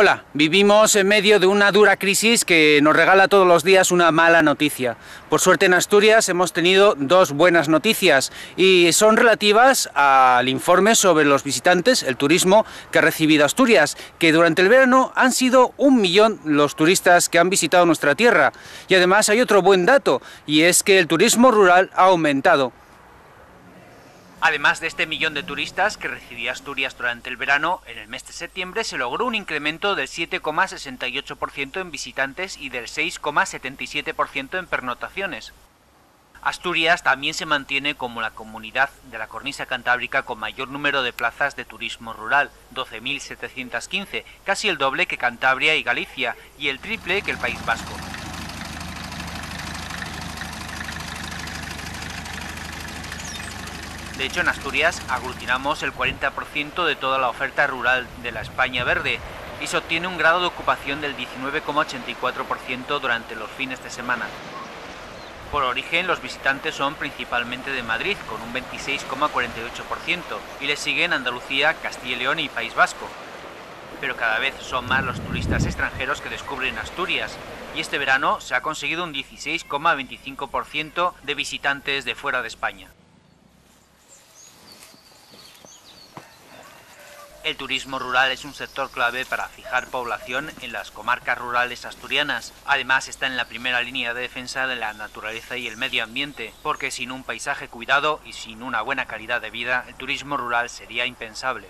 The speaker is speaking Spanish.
Hola, vivimos en medio de una dura crisis que nos regala todos los días una mala noticia. Por suerte en Asturias hemos tenido dos buenas noticias y son relativas al informe sobre los visitantes, el turismo que ha recibido Asturias, que durante el verano han sido 1 millón los turistas que han visitado nuestra tierra. Y además hay otro buen dato, y es que el turismo rural ha aumentado. Además de este 1 millón de turistas que recibía Asturias durante el verano, en el mes de septiembre se logró un incremento del 7,68% en visitantes y del 6,77% en pernoctaciones. Asturias también se mantiene como la comunidad de la cornisa cantábrica con mayor número de plazas de turismo rural, 12.715, casi el doble que Cantabria y Galicia, y el triple que el País Vasco. De hecho, en Asturias aglutinamos el 40% de toda la oferta rural de la España verde y se obtiene un grado de ocupación del 19,84% durante los fines de semana. Por origen, los visitantes son principalmente de Madrid, con un 26,48%, y le siguen Andalucía, Castilla y León y País Vasco. Pero cada vez son más los turistas extranjeros que descubren Asturias, y este verano se ha conseguido un 16,25% de visitantes de fuera de España. El turismo rural es un sector clave para fijar población en las comarcas rurales asturianas. Además, está en la primera línea de defensa de la naturaleza y el medio ambiente, porque sin un paisaje cuidado y sin una buena calidad de vida, el turismo rural sería impensable.